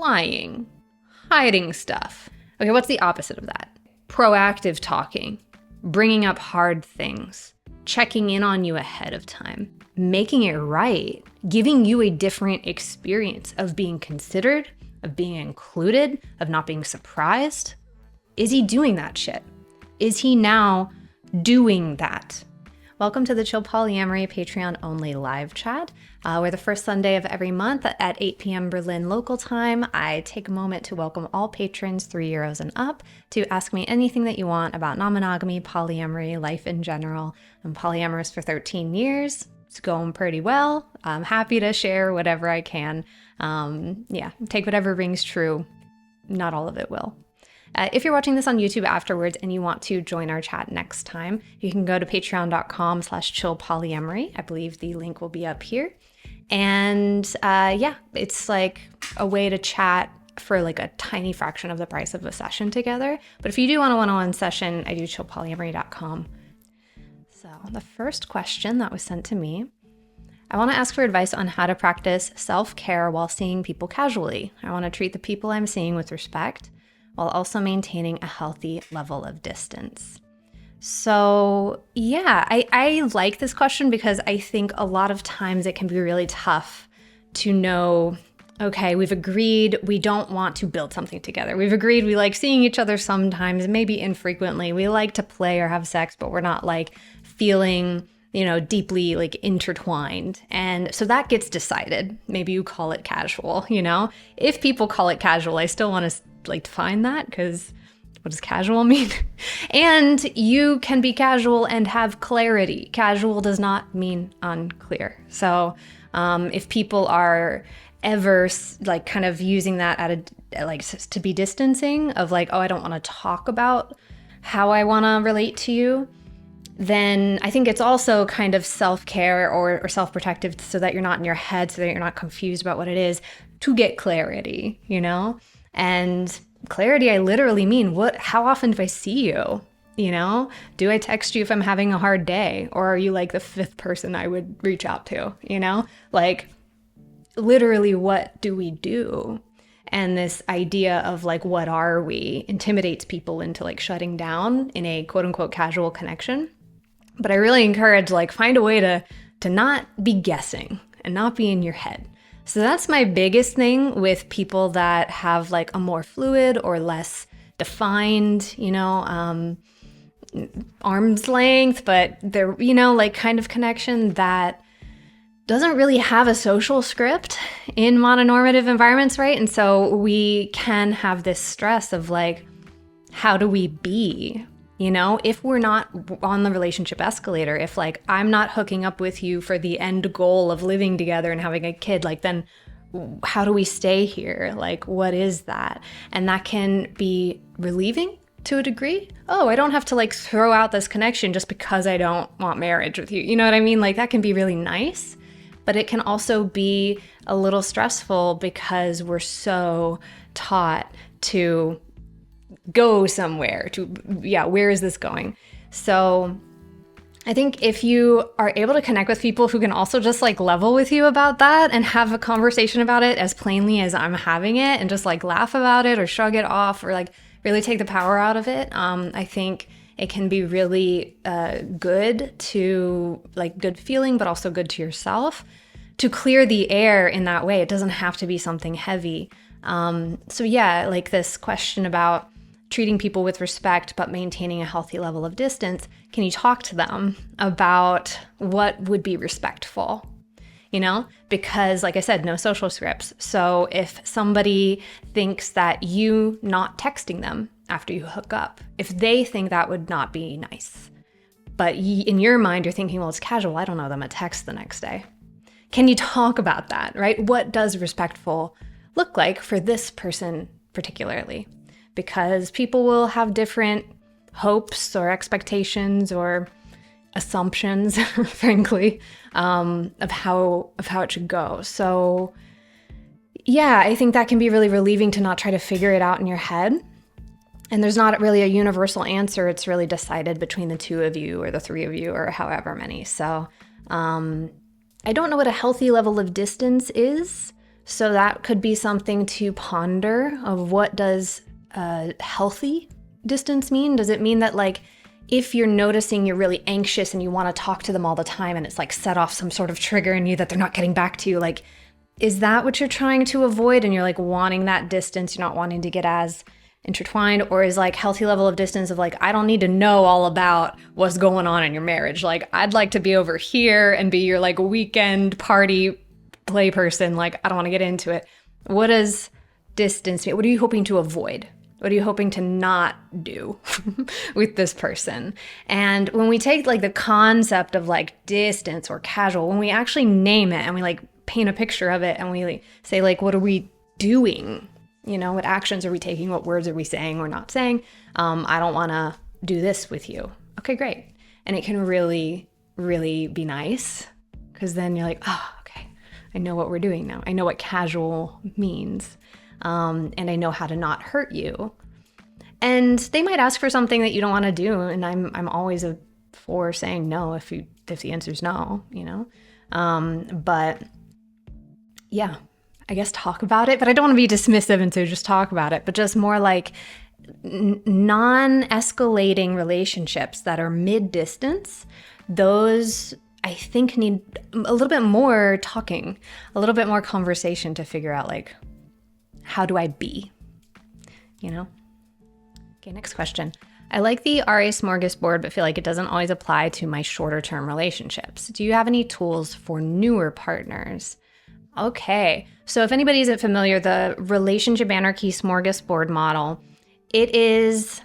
lying, hiding stuff. Okay, what's the opposite of that? Proactive talking, bringing up hard things, checking in on you ahead of time, making it right, giving you a different experience of being considered, of being included, of not being surprised. Is he doing that shit? Is he now doing that? Welcome to the Chill Polyamory Patreon-only live chat, where the first Sunday of every month at 8 p.m. Berlin local time, I take a moment to welcome all patrons €3 and up to ask me anything that you want about non-monogamy, polyamory, life in general. I'm polyamorous for 13 years. It's going pretty well. I'm happy to share whatever I can. Take whatever rings true. Not all of it will. If you're watching this on YouTube afterwards and you want to join our chat next time, you can go to patreon.com/chillpolyamory. I believe the link will be up here. And it's like a way to chat for like a tiny fraction of the price of a session together. But if you do want a one-on-one session, I do chillpolyamory.com. So the first question that was sent to me, I want to ask for advice on how to practice self-care while seeing people casually. I want to treat the people I'm seeing with respect, while also maintaining a healthy level of distance. So yeah, I like this question because I think a lot of times it can be really tough to know, okay, we've agreed we don't want to build something together. We've agreed we like seeing each other sometimes, maybe infrequently. We like to play or have sex, but we're not like feeling, deeply like intertwined. And so that gets decided. Maybe you call it casual, If people call it casual, I still want to define that, because what does casual mean? And you can be casual and have clarity. Casual does not mean unclear. So if people are ever kind of using that to be distancing of oh, I don't want to talk about how I want to relate to you, then I think it's also kind of self-care or self-protective so that you're not in your head, so that you're not confused about what it is, to get clarity, And clarity, I literally mean, how often do I see you? Do I text you if I'm having a hard day? Or are you like the fifth person I would reach out to? Literally, what do we do? And this idea of what are we intimidates people into shutting down in a quote unquote casual connection. But I really encourage find a way to not be guessing and not be in your head. So that's my biggest thing with people that have a more fluid or less defined, arm's length, but they're, kind of connection that doesn't really have a social script in mononormative environments, right? And so we can have this stress of how do we be? If we're not on the relationship escalator, if I'm not hooking up with you for the end goal of living together and having a kid, then how do we stay here? What is that? And that can be relieving to a degree. Oh, I don't have to throw out this connection just because I don't want marriage with you. You know what I mean? That can be really nice, but it can also be a little stressful because we're so taught to go somewhere where is this going? So I think if you are able to connect with people who can also just level with you about that and have a conversation about it as plainly as I'm having it and just laugh about it or shrug it off or really take the power out of it, I think it can be really good to good feeling, but also good to yourself to clear the air in that way. It doesn't have to be something heavy. This question about treating people with respect but maintaining a healthy level of distance, can you talk to them about what would be respectful? Because like I said, no social scripts. So if somebody thinks that you not texting them after you hook up, if they think that would not be nice, but in your mind you're thinking, well, it's casual, I don't know them a text the next day. Can you talk about that, right? What does respectful look like for this person particularly? Because people will have different hopes or expectations or assumptions, frankly, of how it should go. So yeah, I think that can be really relieving to not try to figure it out in your head. And there's not really a universal answer. It's really decided between the two of you or the three of you or however many. So I don't know what a healthy level of distance is So that could be something to ponder of what does healthy distance mean? Does it mean that like if you're noticing you're really anxious and you want to talk to them all the time and it's like set off some sort of trigger in you that they're not getting back to you, like, is that what you're trying to avoid and you're like wanting that distance, you're not wanting to get as intertwined? Or is like healthy level of distance of like, I don't need to know all about what's going on in your marriage. Like, I'd like to be over here and be your like weekend party play person. Like, I don't want to get into it. What does distance mean? What are you hoping to avoid? What are you hoping to not do with this person? And when we take like the concept of like distance or casual, when we actually name it and we like paint a picture of it and we like, say like, what are we doing? You know, what actions are we taking? What words are we saying or not saying? I don't want to do this with you. Okay, great. And it can really, really be nice because then you're like, oh, okay, I know what we're doing now. I know what casual means. And I know how to not hurt you. And they might ask for something that you don't want to do. And I'm always for saying no if the answer is no, you know? But yeah, I guess talk about it, but I don't want to be dismissive and so just talk about it, but just more like non-escalating relationships that are mid-distance. Those I think need a little bit more talking, a little bit more conversation to figure out like, how do I be? You know? Okay, next question. I like the RA smorgasbord, but feel like it doesn't always apply to my shorter term relationships. Do you have any tools for newer partners? Okay, so if anybody isn't familiar, the relationship anarchy smorgasbord model, it is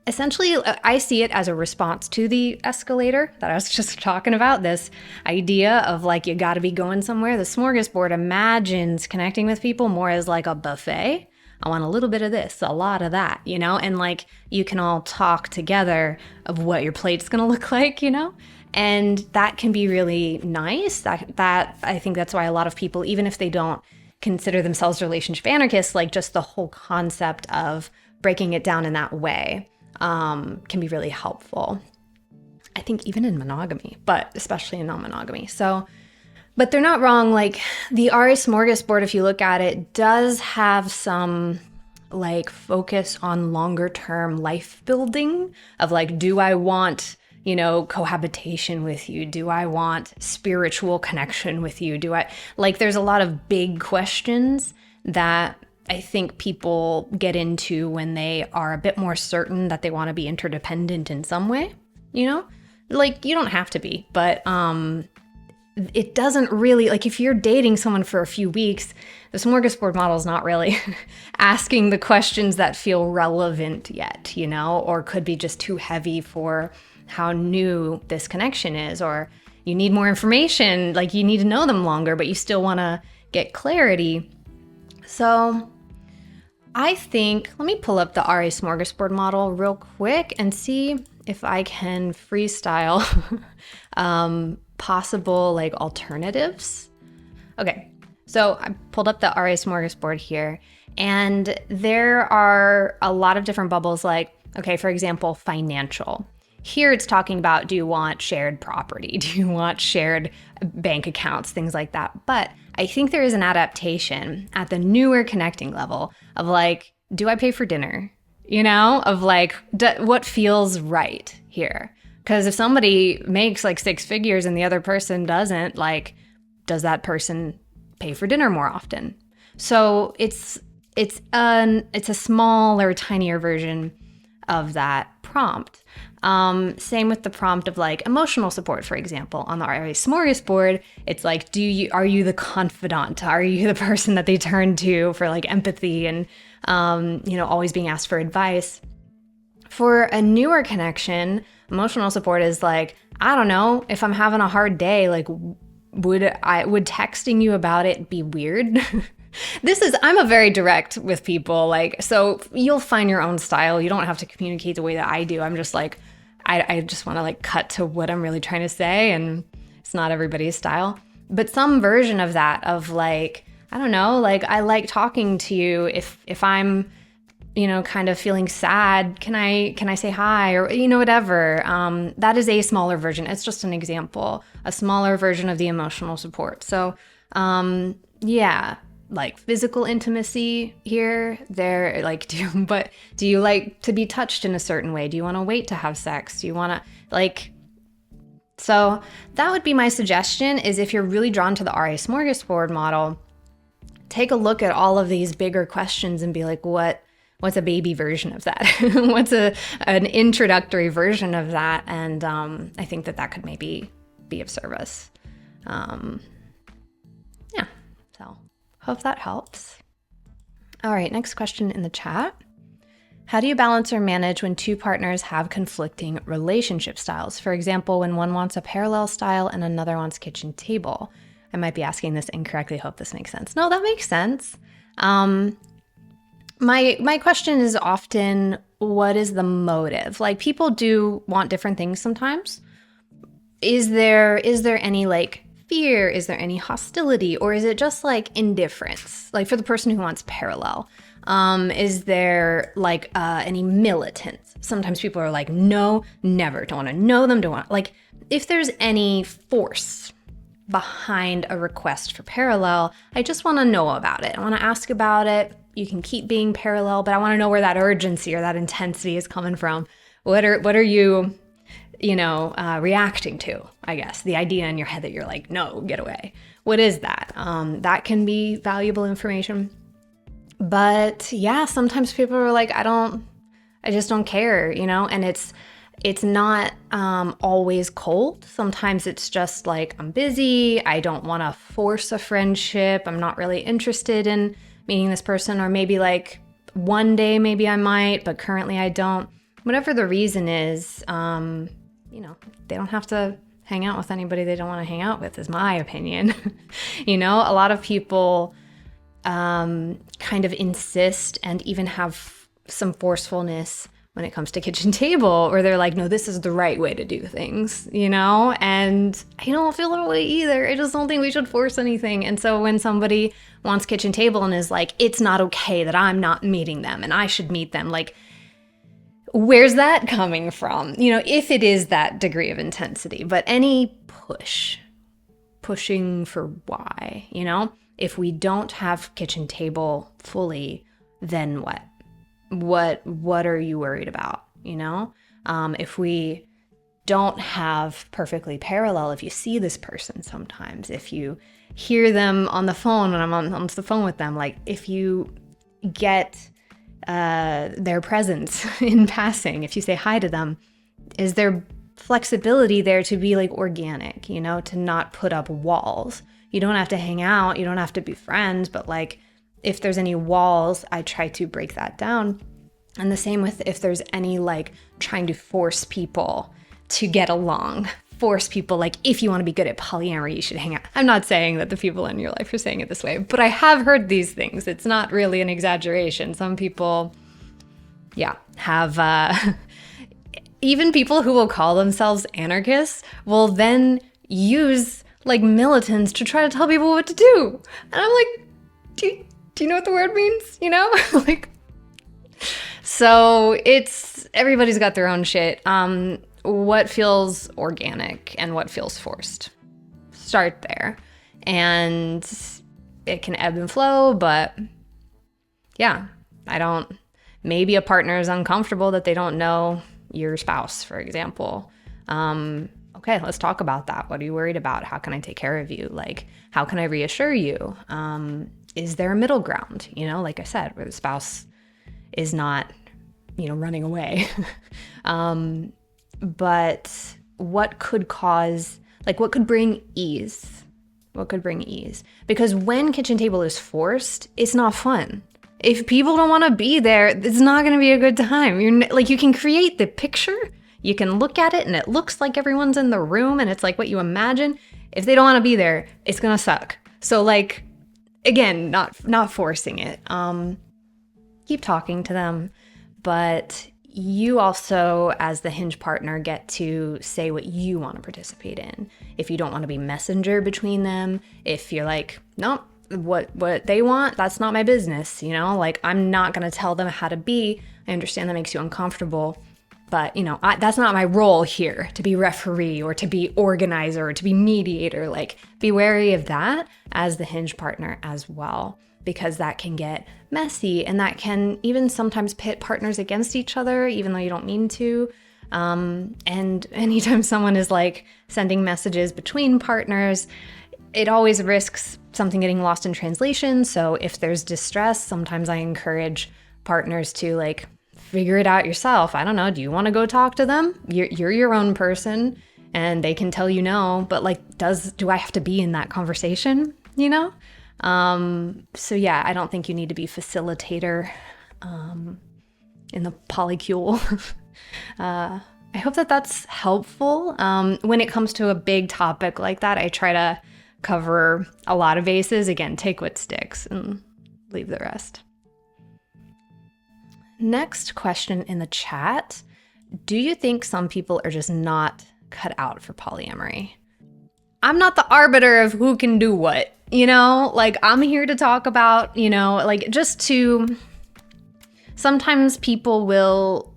essentially, I see it as a response to the escalator that I was just talking about, this idea of like, you gotta be going somewhere. The smorgasbord imagines connecting with people more as like a buffet. I want a little bit of this, a lot of that, you know? And like, you can all talk together of what your plate's gonna look like, you know? And that can be really nice. That I think that's why a lot of people, even if they don't consider themselves relationship anarchists, like just the whole concept of breaking it down in that way can be really helpful. I think even in monogamy, but especially in non-monogamy. So, but they're not wrong. Like the RA smorgasbord, if you look at it, does have some like focus on longer term life building of like, do I want, you know, cohabitation with you? Do I want spiritual connection with you? Do I, like, there's a lot of big questions that I think people get into when they are a bit more certain that they want to be interdependent in some way, you know? Like, you don't have to be, but it doesn't really, like, if you're dating someone for a few weeks, the smorgasbord model is not really asking the questions that feel relevant yet, you know, or could be just too heavy for how new this connection is, or you need more information, like you need to know them longer, but you still want to get clarity. So I think, let me pull up the RA smorgasbord model real quick and see if I can freestyle possible like alternatives. Okay, so I pulled up the RA smorgasbord here, and there are a lot of different bubbles like, okay, for example, financial. Here it's talking about, do you want shared property? Do you want shared bank accounts? Things like that. But I think there is an adaptation at the newer connecting level of like, do I pay for dinner? You know, of like, what feels right here? Because if somebody makes like 6 figures and the other person doesn't, like, does that person pay for dinner more often? So it's a smaller, tinier version of that prompt. Same with the prompt of like emotional support, for example. On the RA smorgasbord, it's like, are you the confidant? Are you the person that they turn to for like empathy and, you know, always being asked for advice? For a newer connection, emotional support is like, I don't know, if I'm having a hard day, like, would texting you about it be weird? I'm a very direct with people, like, so you'll find your own style. You don't have to communicate the way that I do. I'm just like, I just want to like cut to what I'm really trying to say, and it's not everybody's style. But some version of that, of like, I don't know, like, I like talking to you. If I'm, you know, kind of feeling sad, can I say hi, or, you know, whatever. That is a smaller version. It's just an example, a smaller version of the emotional support. So, yeah. like physical intimacy here? There, like, do you like to be touched in a certain way? Do you want to wait to have sex? Do you want to, like, so that would be my suggestion, is if you're really drawn to the RA Smorgasbord model, take a look at all of these bigger questions and be like, what's a baby version of that? What's an introductory version of that? And I think that could maybe be of service. Yeah, so hope that helps. All right, next question in the chat. How do you balance or manage when two partners have conflicting relationship styles? For example, when one wants a parallel style and another wants kitchen table. I might be asking this incorrectly. Hope this makes sense. No, that makes sense. My question is often, what is the motive? Like, people do want different things sometimes. Is there any like fear? Is there any hostility? Or is it just like indifference? Like for the person who wants parallel, is there like any militance? Sometimes people are like, no, never, don't want to know them, don't want, like, if there's any force behind a request for parallel, I just want to know about it. I want to ask about it. You can keep being parallel, but I want to know where that urgency or that intensity is coming from. What are you reacting to, I guess, the idea in your head that you're like, no, get away. What is that? That can be valuable information. But yeah, sometimes people are like, I just don't care, and it's not always cold. Sometimes it's just like, I'm busy. I don't want to force a friendship. I'm not really interested in meeting this person, or maybe like one day maybe I might, but currently I don't. Whatever the reason is, they don't have to hang out with anybody they don't want to hang out with, is my opinion. A lot of people kind of insist and even have some forcefulness when it comes to kitchen table, or they're like, no, this is the right way to do things, and I don't feel that way either. I just don't think we should force anything. And so when somebody wants kitchen table and is like, it's not okay that I'm not meeting them and I should meet them, like, where's that coming from? If it is that degree of intensity, but any pushing for why, if we don't have kitchen table fully, then what? What are you worried about? If we don't have perfectly parallel, if you see this person sometimes, if you hear them on the phone when I'm on the phone with them, like if you get their presence in passing, if you say hi to them, is there flexibility there to be like organic, to not put up walls? You don't have to hang out, you don't have to be friends, but like if there's any walls, I try to break that down. And the same with if there's any like trying to force people to get along, force people, like if you want to be good at polyamory, you should hang out. I'm not saying that the people in your life are saying it this way, but I have heard these things. It's not really an exaggeration. Some people, have, even people who will call themselves anarchists will then use like militants to try to tell people what to do. And I'm like, do you know what the word means? Like, so everybody's got their own shit. What feels organic and what feels forced? Start there. And it can ebb and flow, but yeah, maybe a partner is uncomfortable that they don't know your spouse, for example. Okay, let's talk about that. What are you worried about? How can I take care of you? Like, how can I reassure you? Is there a middle ground? Like I said, where the spouse is not, running away. But what could bring ease? What could bring ease? Because when kitchen table is forced, it's not fun. If people don't want to be there, it's not going to be a good time. You can create the picture, you can look at it and it looks like everyone's in the room and it's like what you imagine. If they don't want to be there, it's going to suck. So like, again, not forcing it. Keep talking to them, but you also, as the hinge partner, get to say what you want to participate in. If you don't want to be messenger between them, if you're like, nope, what they want, that's not my business, like I'm not going to tell them how to be. I understand that makes you uncomfortable, but that's not my role here, to be referee or to be organizer or to be mediator. Like, be wary of that as the hinge partner as well, because that can get messy and that can even sometimes pit partners against each other, even though you don't mean to. And anytime someone is like sending messages between partners, it always risks something getting lost in translation. So if there's distress, sometimes I encourage partners to like figure it out yourself. I don't know. Do you want to go talk to them? You're your own person and they can tell you no, but like, do I have to be in that conversation? You know? So yeah, I don't think you need to be facilitator, in the polycule. I hope that that's helpful. When it comes to a big topic like that, I try to cover a lot of bases. Again, take what sticks and leave the rest. Next question in the chat. Do you think some people are just not cut out for polyamory? I'm not the arbiter of who can do what, you know? Like, I'm here to talk about, you know, like just to... Sometimes people will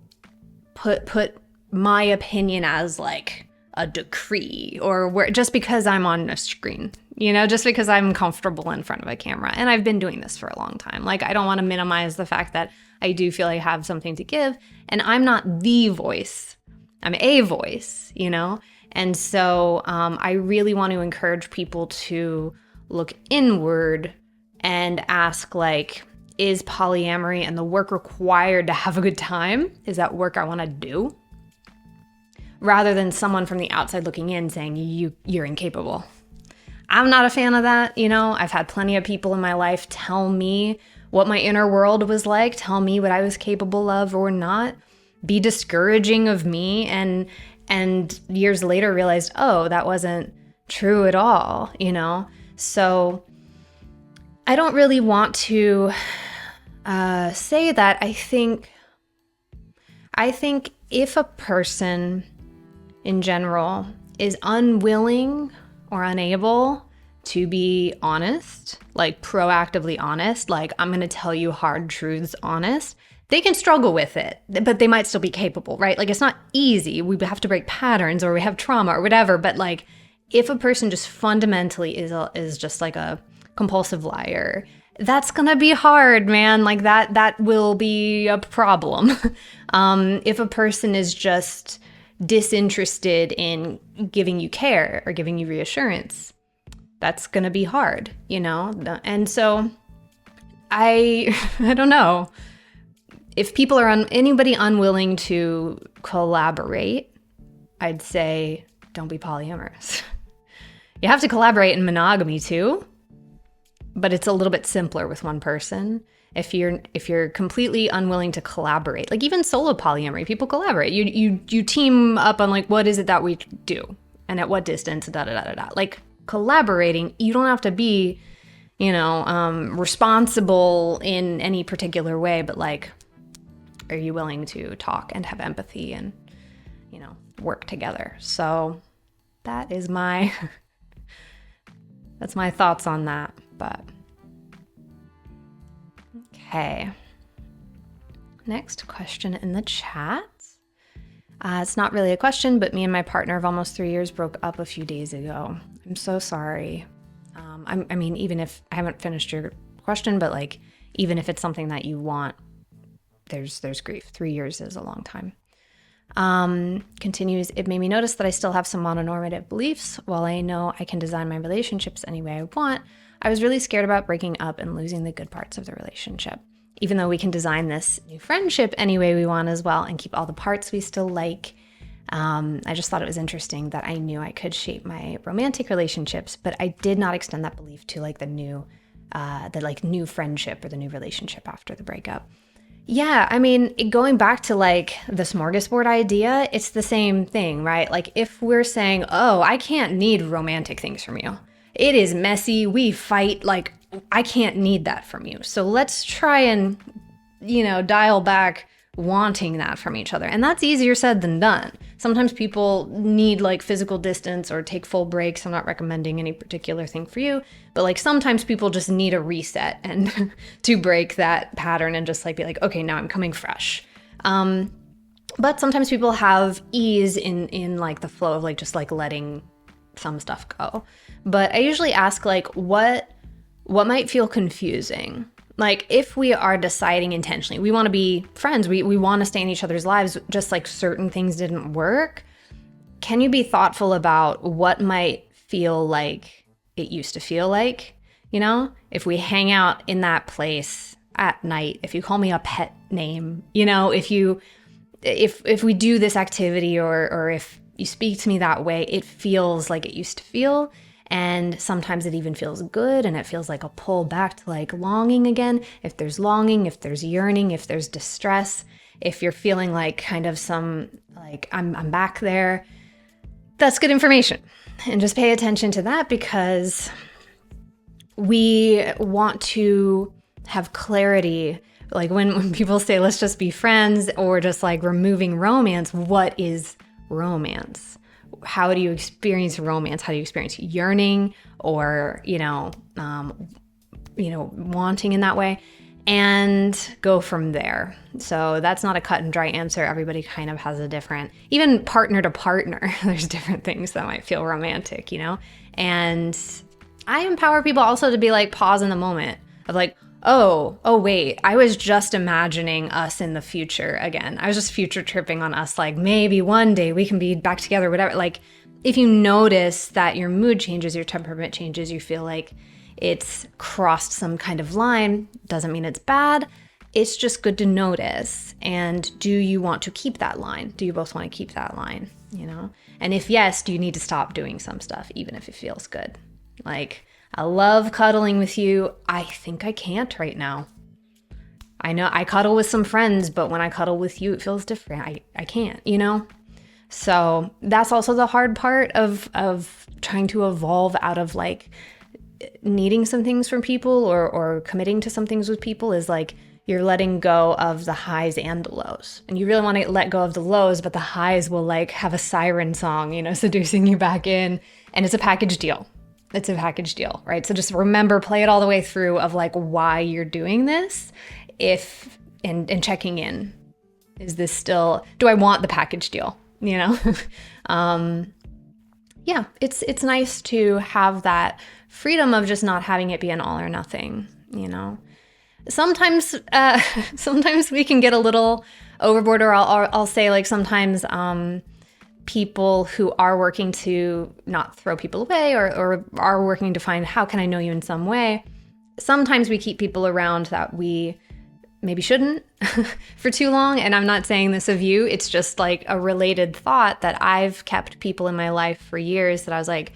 put my opinion as like a decree or just because I'm on a screen, you know, just because I'm comfortable in front of a camera. And I've been doing this for a long time. Like, I don't want to minimize the fact that I do feel I have something to give and I'm not the voice. I'm a voice, you know? And so I really want to encourage people to look inward and ask like, is polyamory and the work required to have a good time? Is that work I want to do? Rather than someone from the outside looking in saying, you're incapable. I'm not a fan of that, you know? I've had plenty of people in my life tell me what my inner world was like, tell me what I was capable of or not, be discouraging of me, and years later realized, oh, that wasn't true at all, you know? So I don't really want to say that. I think if a person in general is unwilling or unable to be honest, like proactively honest, like I'm going to tell you hard truths honest, they can struggle with it, but they might still be capable, right? Like, it's not easy. We have to break patterns or we have trauma or whatever. But like, if a person just fundamentally is just like a compulsive liar, that's gonna be hard, man. Like that will be a problem. If a person is just disinterested in giving you care or giving you reassurance, that's gonna be hard, you know? And so I don't know. If people are anybody unwilling to collaborate, I'd say don't be polyamorous. You have to collaborate in monogamy too, but it's a little bit simpler with one person. If you're completely unwilling to collaborate, like even solo polyamory, people collaborate. You team up on like, what is it that we do and at what distance, da da da da da. Like collaborating, you don't have to be, you know, responsible in any particular way, but like, are you willing to talk and have empathy and, you know, work together? So that is that's my thoughts on that. But okay. Next question in the chat. It's not really a question, but me and my partner of almost 3 years broke up a few days ago. I'm so sorry. I mean, even if I haven't finished your question, but like, even if it's something that you want, there's grief. 3 years is a long time. Continues, it made me notice that I still have some mononormative beliefs. While I know I can design my relationships any way I want, I was really scared about breaking up and losing the good parts of the relationship. Even though we can design this new friendship any way we want as well and keep all the parts we still like, I just thought it was interesting that I knew I could shape my romantic relationships, but I did not extend that belief to like the new friendship or the new relationship after the breakup. Yeah, I mean, going back to like the smorgasbord idea, it's the same thing, right? Like if we're saying, oh, I can't need romantic things from you. It is messy, we fight, like I can't need that from you. So let's try and, you know, dial back wanting that from each other. And that's easier said than done. Sometimes people need like physical distance or take full breaks. I'm not recommending any particular thing for you, but like sometimes people just need a reset and to break that pattern and just like be like, okay, now I'm coming fresh. But sometimes people have ease in like the flow of like just like letting some stuff go. But I usually ask like, what what might feel confusing. Like if we are deciding intentionally, we want to be friends, we want to stay in each other's lives, just like certain things didn't work, can you be thoughtful about what might feel like it used to feel like? You know, if we hang out in that place at night, if you call me a pet name, you know, if we do this activity or if you speak to me that way, it feels like it used to feel. And sometimes it even feels good and it feels like a pull back to like longing again. If there's longing, if there's yearning, if there's distress, if you're feeling like kind of some like I'm back there, that's good information. And just pay attention to that, because we want to have clarity. Like when people say, let's just be friends, or just like removing romance, what is romance? How do you experience romance? How do you experience yearning or, wanting in that way? And go from there. So that's not a cut and dry answer. Everybody kind of has a different, even partner to partner, there's different things that might feel romantic, And I empower people also to be like, pause in the moment of like, oh, wait, I was just imagining us in the future again. I was just future tripping on us. Like maybe one day we can be back together, whatever. Like if you notice that your mood changes, your temperament changes, you feel like it's crossed some kind of line, doesn't mean it's bad. It's just good to notice. And do you want to keep that line? Do you both want to keep that line? And if yes, do you need to stop doing some stuff, even if it feels good? Like, I love cuddling with you. I think I can't right now. I know I cuddle with some friends, but when I cuddle with you, it feels different. I can't, So that's also the hard part of trying to evolve out of like needing some things from people or committing to some things with people, is like you're letting go of the highs and the lows. And you really want to let go of the lows, but the highs will like have a siren song, seducing you back in. And it's a package deal. It's a package deal, right? So just remember, play it all the way through of like why you're doing this, and checking in. Is this still, do I want the package deal? Yeah, it's nice to have that freedom of just not having it be an all or nothing, Sometimes we can get a little overboard, or I'll say like sometimes people who are working to not throw people away or are working to find how can I know you in some way, sometimes we keep people around that we maybe shouldn't for too long. And I'm not saying this of you, it's just like a related thought that I've kept people in my life for years that I was like,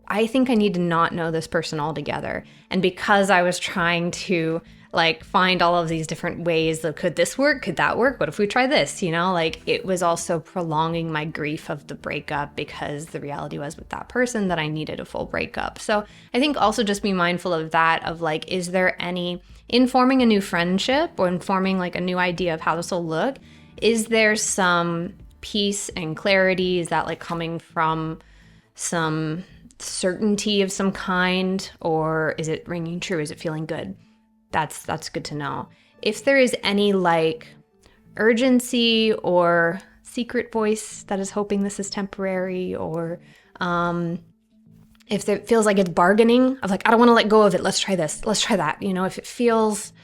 I think I need to not know this person altogether. And because I was trying to like find all of these different ways of, could this work? Could that work? What if we try this? Like it was also prolonging my grief of the breakup, because the reality was with that person that I needed a full breakup. So I think also just be mindful of that, of like, is there any, in forming a new friendship or in forming like a new idea of how this will look, is there some peace and clarity? Is that like coming from some certainty of some kind, or is it ringing true? Is it feeling good? That's good to know. If there is any like urgency or secret voice that is hoping this is temporary, or if it feels like it's bargaining of like, I don't want to let go of it, let's try this, let's try that, if it feels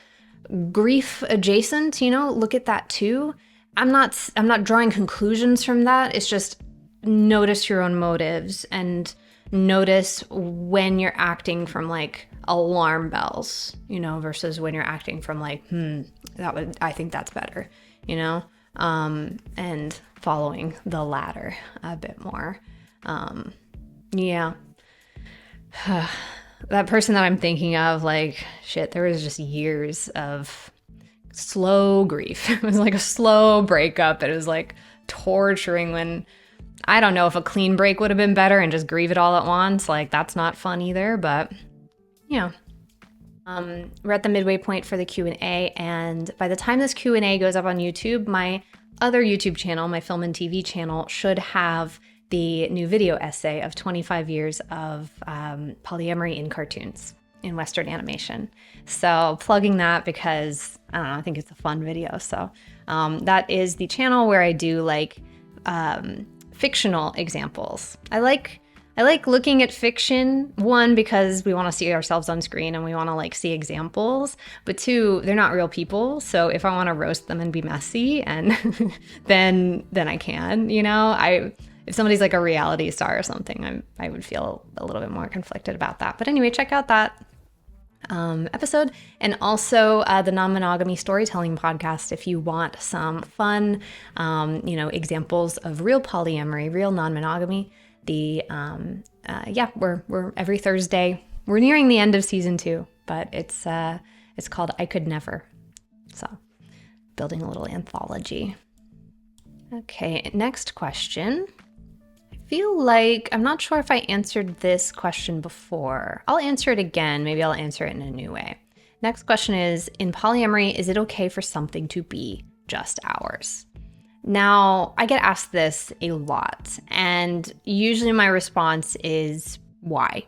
grief adjacent, look at that too. I'm not drawing conclusions from that. It's just notice your own motives and notice when you're acting from like alarm bells, versus when you're acting from like, I think that's better, and following the latter a bit more. Yeah. That person that I'm thinking of, like, shit, there was just years of slow grief. It was like a slow breakup. It was like torturing when, I don't know if a clean break would have been better and just grieve it all at once. Like, that's not fun either, but yeah. We're at the midway point for the Q&A, and by the time this Q&A goes up on YouTube, my other YouTube channel, my film and TV channel, should have the new video essay of 25 years of polyamory in cartoons, in Western animation. So plugging that because, I don't know, I think it's a fun video. So that is the channel where I do like fictional examples. I like I like looking at fiction, one, because we want to see ourselves on screen and we want to like see examples, but two, they're not real people. So if I want to roast them and be messy, and then I can, if somebody's like a reality star or something, I would feel a little bit more conflicted about that. But anyway, check out that episode, and also the non-monogamy storytelling podcast if you want some fun examples of real polyamory, real non-monogamy. We're every Thursday. We're nearing the end of season 2, but it's called I Could Never. So building a little anthology. Okay, next question. Feel like I'm not sure if I answered this question before. I'll answer it again. Maybe I'll answer it in a new way. Next question is, in polyamory, is it okay for something to be just ours? Now, I get asked this a lot, and usually my response is why?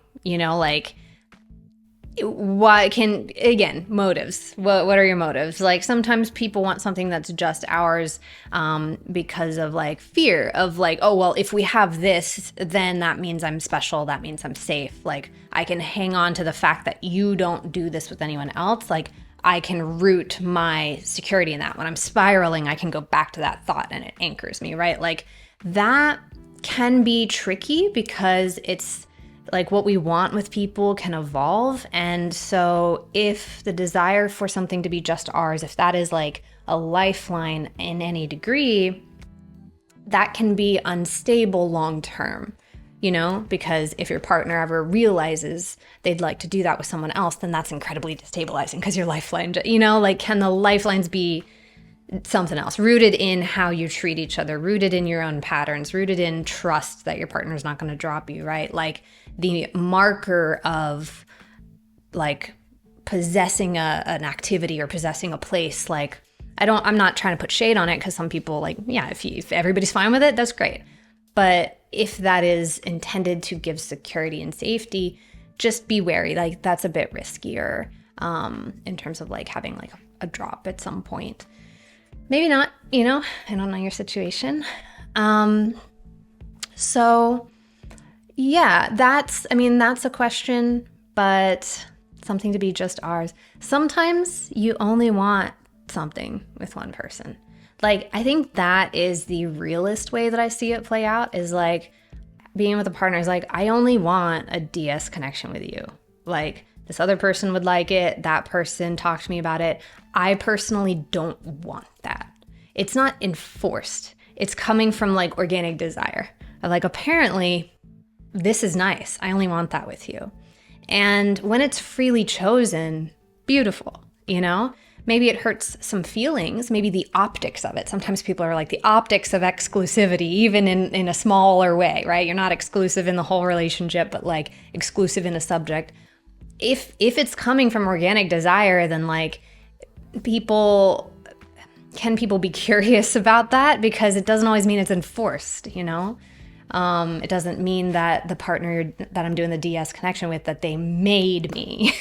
Motives. What are your motives? Like, sometimes people want something that's just ours because of like fear of like, oh, well, if we have this, then that means I'm special. That means I'm safe. Like, I can hang on to the fact that you don't do this with anyone else. Like, I can root my security in that. When I'm spiraling, I can go back to that thought and it anchors me, right? Like, that can be tricky because it's like what we want with people can evolve. And so if the desire for something to be just ours, if that is like a lifeline in any degree, that can be unstable long term, because if your partner ever realizes they'd like to do that with someone else, then that's incredibly destabilizing because your lifeline, can the lifelines be something else, rooted in how you treat each other, rooted in your own patterns, rooted in trust that your partner's not going to drop you, right? Like, the marker of like possessing an activity or possessing a place, like I'm not trying to put shade on it, because some people like, if everybody's fine with it, that's great. But if that is intended to give security and safety, just be wary. Like, that's a bit riskier in terms of like having like a drop at some point. Maybe not, I don't know your situation. So yeah, that's a question, but something to be just ours. Sometimes you only want something with one person. Like, I think that is the realest way that I see it play out, is like being with a partner is like, I only want a DS connection with you. Like, this other person would like it. That person talked to me about it. I personally don't want that. It's not enforced. It's coming from like organic desire. Like, apparently this is nice. I only want that with you. And when it's freely chosen, beautiful, Maybe it hurts some feelings, maybe the optics of it. Sometimes people are like, the optics of exclusivity, even in a smaller way, right? You're not exclusive in the whole relationship, but like exclusive in a subject. If it's coming from organic desire, then like people be curious about that? Because it doesn't always mean it's enforced, It doesn't mean that the partner that I'm doing the DS connection with, that they made me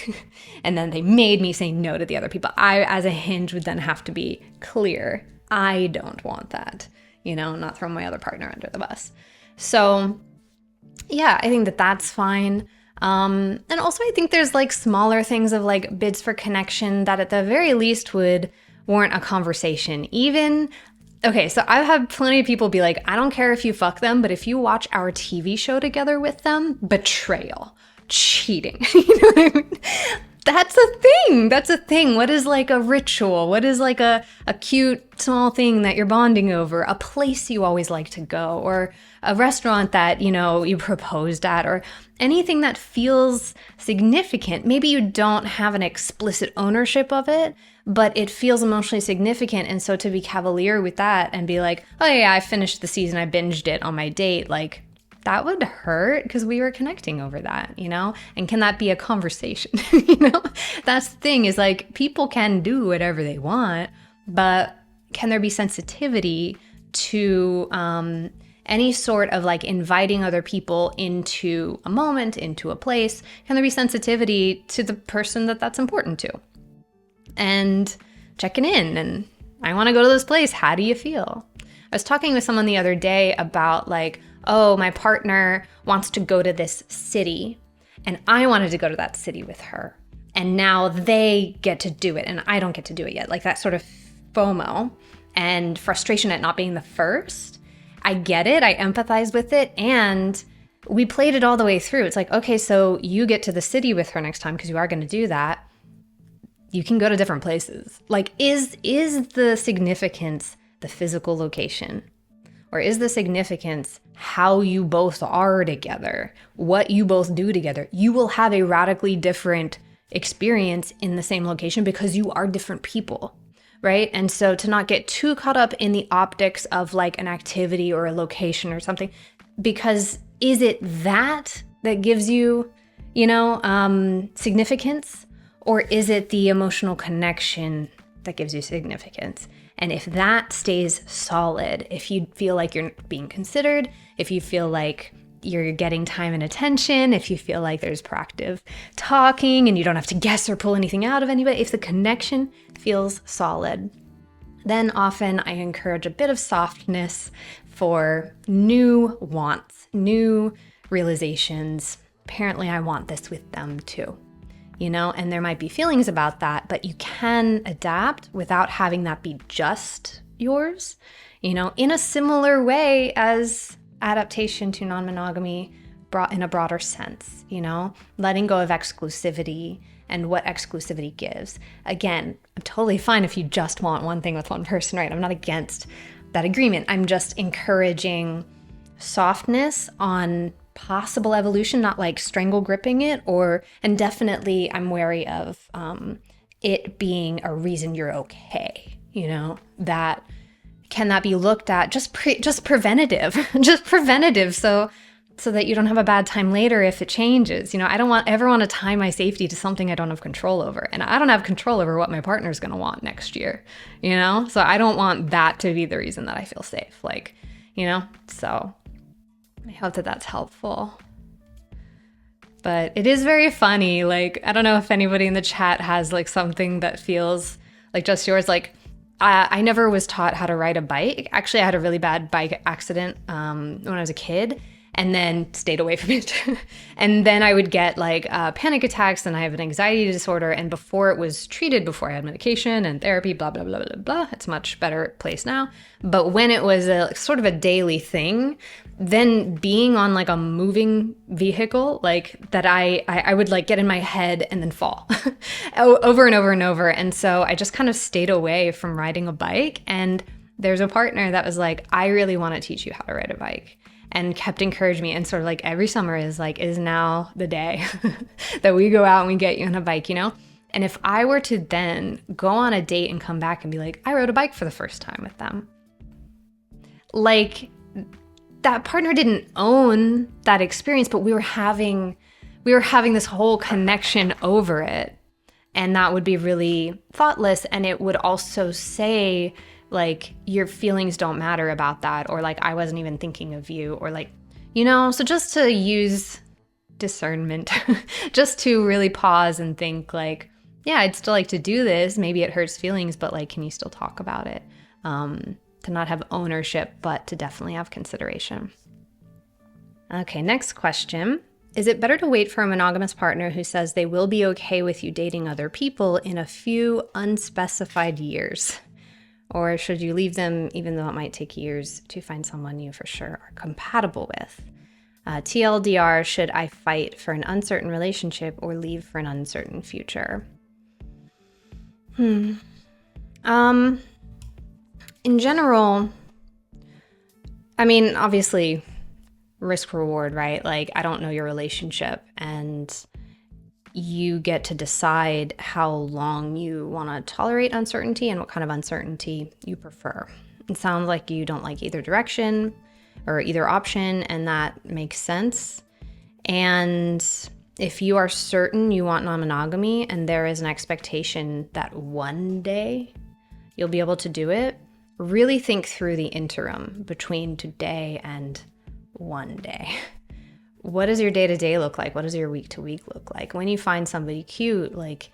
and then they made me say no to the other people. I, as a hinge, would then have to be clear. I don't want that, not throw my other partner under the bus. So yeah, I think that that's fine. And also I think there's like smaller things of like bids for connection that at the very least would warrant a conversation. Okay, so I've had plenty of people be like, I don't care if you fuck them, but if you watch our TV show together with them, betrayal, cheating, what I mean? That's a thing. What is like a ritual? What is like a cute small thing that you're bonding over? A place you always like to go, or a restaurant that, you proposed at, or anything that feels significant. Maybe you don't have an explicit ownership of it, but it feels emotionally significant. And so to be cavalier with that and be like, oh yeah, I finished the season, I binged it on my date, like, that would hurt because we were connecting over that, And can that be a conversation? That's the thing, is like, people can do whatever they want, but can there be sensitivity to any sort of like inviting other people into a moment, into a place? Can there be sensitivity to the person that's important to? And checking in, and I want to go to this place. How do you feel? I was talking with someone the other day about like, oh, my partner wants to go to this city and I wanted to go to that city with her. And now they get to do it and I don't get to do it yet. Like that sort of FOMO and frustration at not being the first. I get it. I empathize with it. And we played it all the way through. It's like, okay, so you get to the city with her next time because you are going to do that. You can go to different places. Like, is the significance the physical location? Or is the significance how you both are together, what you both do together? You will have a radically different experience in the same location because you are different people, right? And so to not get too caught up in the optics of like an activity or a location or something, because is it that gives you, significance? Or is it the emotional connection that gives you significance? And if that stays solid, if you feel like you're being considered, if you feel like you're getting time and attention, if you feel like there's proactive talking and you don't have to guess or pull anything out of anybody, if the connection feels solid, then often I encourage a bit of softness for new wants, new realizations. Apparently I want this with them too. And there might be feelings about that, but you can adapt without having that be just yours, in a similar way as adaptation to non-monogamy brought in a broader sense, letting go of exclusivity and what exclusivity gives. Again, I'm totally fine if you just want one thing with one person, right? I'm not against that agreement. I'm just encouraging softness on possible evolution, not like strangle gripping it, and definitely I'm wary of it being a reason you're okay, that can that be looked at just preventative, so that you don't have a bad time later if it changes. I don't ever want to tie my safety to something I don't have control over, and I don't have control over what my partner's going to want next year, so I don't want that to be the reason that I feel safe, so I hope that that's helpful. But it is very funny. Like, I don't know if anybody in the chat has like something that feels like just yours. Like, I never was taught how to ride a bike. Actually, I had a really bad bike accident when I was a kid and then stayed away from it. And then I would get like panic attacks, and I have an anxiety disorder. And before it was treated, before I had medication and therapy, blah, blah, blah, blah, blah, it's a much better place now. But when it was a sort of a daily thing, then being on like a moving vehicle, like that I would like get in my head and then fall over and over and over. And so I just kind of stayed away from riding a bike. And there's a partner that was like, I really want to teach you how to ride a bike, and kept encouraging me. And sort of like every summer is now the day that we go out and we get you on a bike, And if I were to then go on a date and come back and be like, I rode a bike for the first time with them, like, that partner didn't own that experience, but we were having this whole connection over it. And that would be really thoughtless. And it would also say like, your feelings don't matter about that, or like, I wasn't even thinking of you, or like, so just to use discernment, just to really pause and think like, yeah, I'd still like to do this. Maybe it hurts feelings, but like, can you still talk about it? To not have ownership, but to definitely have consideration. Okay, next question. Is it better to wait for a monogamous partner who says they will be okay with you dating other people in a few unspecified years? Or should you leave them even though it might take years to find someone you for sure are compatible with? TLDR, should I fight for an uncertain relationship or leave for an uncertain future? In general, I mean, obviously, risk reward, right? Like, I don't know your relationship, and you get to decide how long you want to tolerate uncertainty and what kind of uncertainty you prefer. It sounds like you don't like either direction or either option, and that makes sense. And if you are certain you want non-monogamy and there is an expectation that one day you'll be able to do it, really think through the interim between today and one day. What does your day-to-day look like? What does your week-to-week look like? When you find somebody cute, like,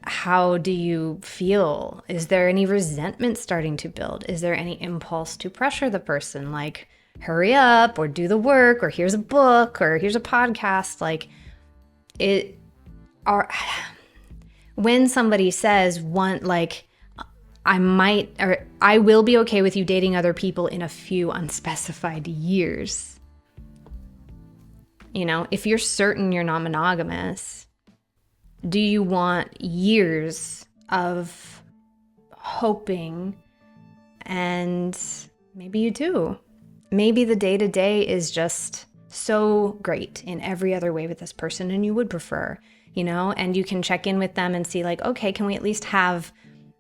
how do you feel? Is there any resentment starting to build? Is there any impulse to pressure the person? Like, hurry up or do the work or here's a book or here's a podcast. Like when somebody says I will be okay with you dating other people in a few unspecified years. You know, if you're certain you're not monogamous, do you want years of hoping? And maybe you do. Maybe the day-to-day is just so great in every other way with this person and you would prefer, you know, and you can check in with them and see like, okay, can we at least have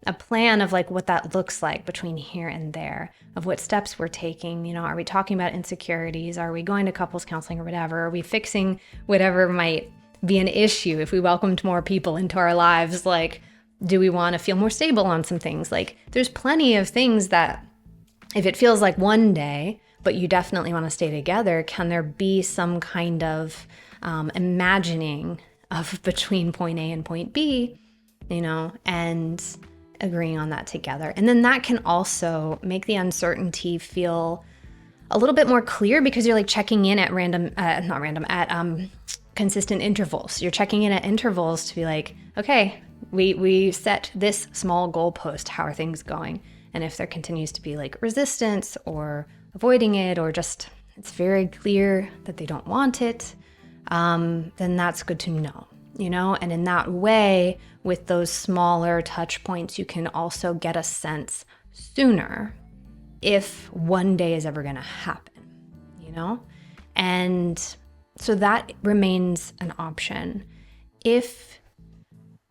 a plan of like what that looks like between here and there, of what steps we're taking. You know, are we talking about insecurities? Are we going to couples counseling or whatever? Are we fixing whatever might be an issue if we welcomed more people into our lives? Like, do we want to feel more stable on some things? Like, there's plenty of things that if it feels like one day, but you definitely want to stay together, can there be some kind of imagining of between point A and point B, you know, and agreeing on that together. And then that can also make the uncertainty feel a little bit more clear because you're like checking in at consistent intervals. You're checking in at intervals to be like, okay, we set this small goalpost. How are things going? And if there continues to be like resistance or avoiding it, or just it's very clear that they don't want it, then that's good to know, you know? And in that way, with those smaller touch points, you can also get a sense sooner if one day is ever going to happen, you know? And so that remains an option. If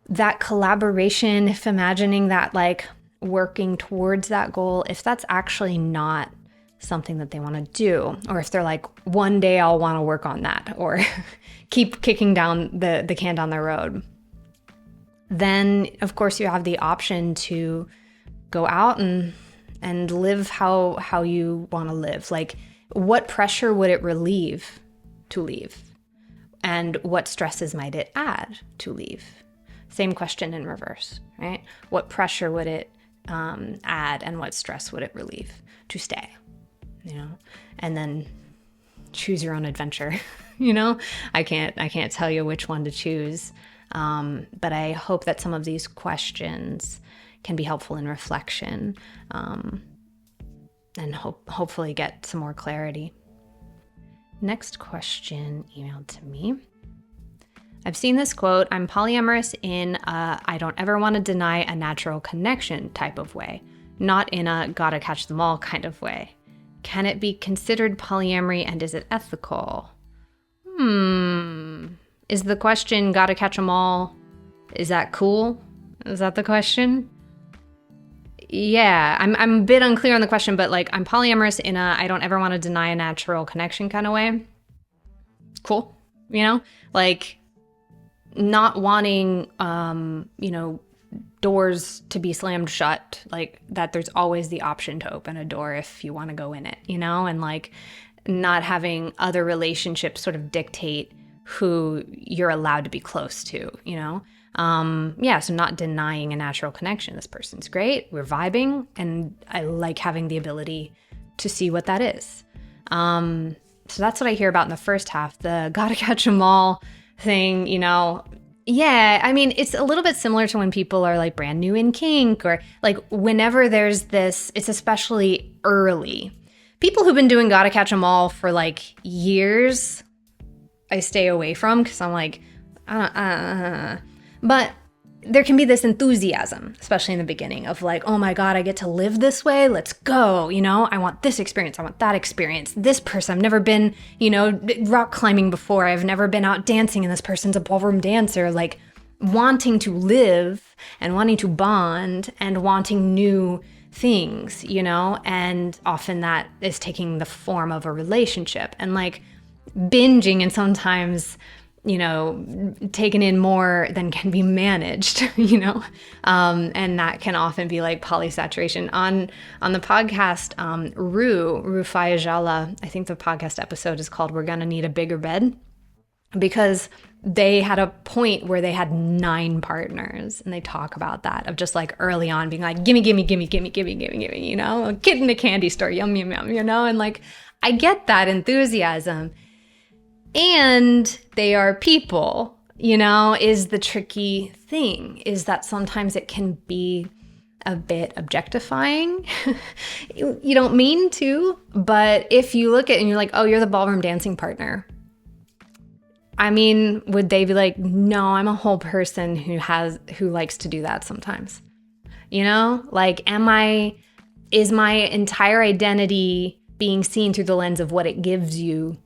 that collaboration, if imagining that like working towards that goal, if that's actually not something that they want to do, or if they're like, one day I'll want to work on that, or keep kicking down the can down the road, then of course you have the option to go out and live how you want to live. Like, what pressure would it relieve to leave? And what stresses might it add to leave? Same question in reverse, right? What pressure would it add, and what stress would it relieve to stay? You know, and then choose your own adventure. You know, I can't tell you which one to choose, but I hope that some of these questions can be helpful in reflection, and hopefully get some more clarity. Next question emailed to me. I've seen this quote: "I'm polyamorous in a I don't ever want to deny a natural connection type of way, not in a gotta catch them all kind of way. Can it be considered polyamory, and is it ethical?" Is the question gotta catch them all? Is that cool? Is that the question? Yeah, I'm a bit unclear on the question, but like, I'm polyamorous in a I don't ever want to deny a natural connection kind of way. Cool. You know, like not wanting, you know, doors to be slammed shut, like that there's always the option to open a door if you want to go in it, you know, and like not having other relationships sort of dictate who you're allowed to be close to, you know? Yeah, so not denying a natural connection. This person's great, we're vibing, and I like having the ability to see what that is. So that's what I hear about in the first half, the gotta catch 'em all thing, you know. Yeah, I mean, it's a little bit similar to when people are like brand new in kink, or like whenever there's this, it's especially early. People who've been doing gotta catch 'em all for like years, I stay away from, because I'm like, But there can be this enthusiasm, especially in the beginning, of like, oh my God, I get to live this way. Let's go. You know, I want this experience. I want that experience. This person, I've never been, you know, rock climbing before. I've never been out dancing, and this person's a ballroom dancer. Like wanting to live and wanting to bond and wanting new things, you know, and often that is taking the form of a relationship, and like binging, and sometimes, you know, taken in more than can be managed, you know, and that can often be like polysaturation. On the podcast, Ru Fayajala, I think the podcast episode is called "We're Gonna Need a Bigger Bed." because they had a point where they had 9 partners, and they talk about that, of just like early on being like, gimme, gimme, gimme, gimme, gimme, gimme, gimme, you know, a kid in a candy store, yum, yum, yum, you know, and like, I get that enthusiasm. And they are people, you know, is the tricky thing, is that sometimes it can be a bit objectifying. You don't mean to, but if you look at it and you're like, oh, you're the ballroom dancing partner. I mean, would they be like, no, I'm a whole person who likes to do that sometimes? You know, like, is my entire identity being seen through the lens of what it gives you?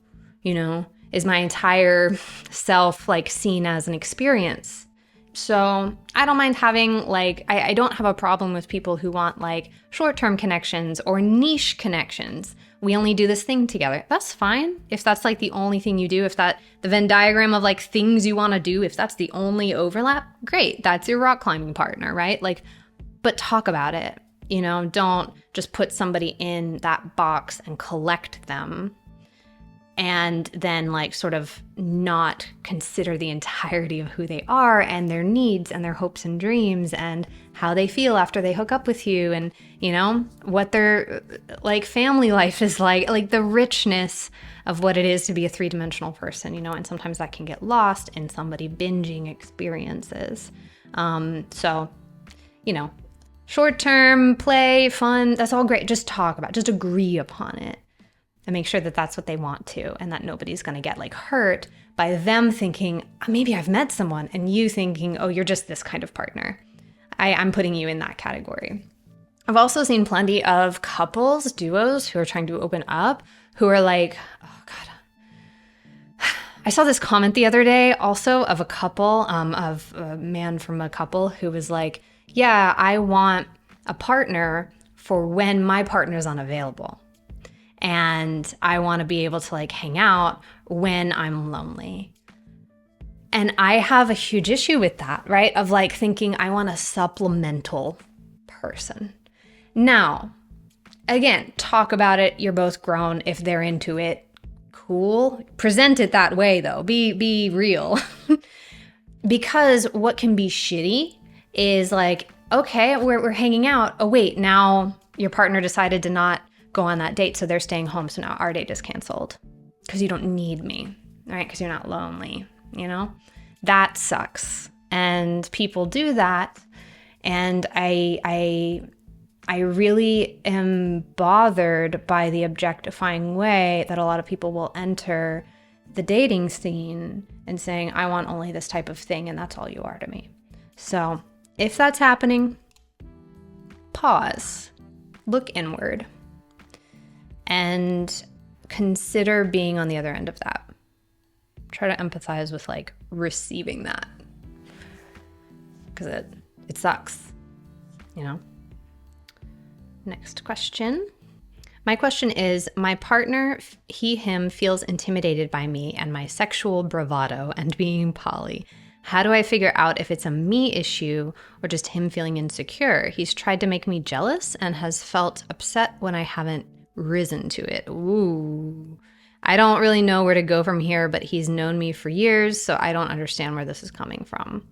You know, is my entire self like seen as an experience? So I don't mind having like, I don't have a problem with people who want like short-term connections or niche connections. We only do this thing together. That's fine. If that's like the only thing you do, if that the Venn diagram of like things you want to do, if that's the only overlap, great. That's your rock climbing partner, right? Like, but talk about it. You know, don't just put somebody in that box and collect them and then like sort of not consider the entirety of who they are and their needs and their hopes and dreams and how they feel after they hook up with you, and, you know, what their like family life is like the richness of what it is to be a 3-dimensional person, you know, and sometimes that can get lost in somebody binging experiences. So, you know, short-term play, fun, that's all great. Just talk about it, just agree upon it. And make sure that that's what they want to, and that nobody's going to get like hurt by them thinking, maybe I've met someone, and you thinking, oh, you're just this kind of partner. I'm putting you in that category. I've also seen plenty of couples, duos who are trying to open up, who are like, oh God. I saw this comment the other day also of a couple, of a man from a couple who was like, yeah, I want a partner for when my partner's unavailable. And I want to be able to like hang out when I'm lonely. And I have a huge issue with that, right? Of like thinking I want a supplemental person. Now, again, talk about it. You're both grown. If they're into it, cool. Present it that way though. Be real. Because what can be shitty is like, okay, we're hanging out. Oh wait, now your partner decided to not go on that date, so they're staying home, so now our date is canceled because you don't need me, right? Because you're not lonely, you know? That sucks. And people do that, and I really am bothered by the objectifying way that a lot of people will enter the dating scene and saying, I want only this type of thing, and that's all you are to me. So if that's happening, pause, look inward, and consider being on the other end of that. Try to empathize with like receiving that, because it sucks, you know? Next question. My question is, my partner, him feels intimidated by me and my sexual bravado and being poly. How do I figure out if it's a me issue or just him feeling insecure? He's tried to make me jealous and has felt upset when I haven't risen to it. Ooh. I don't really know where to go from here, but he's known me for years, so I don't understand where this is coming from.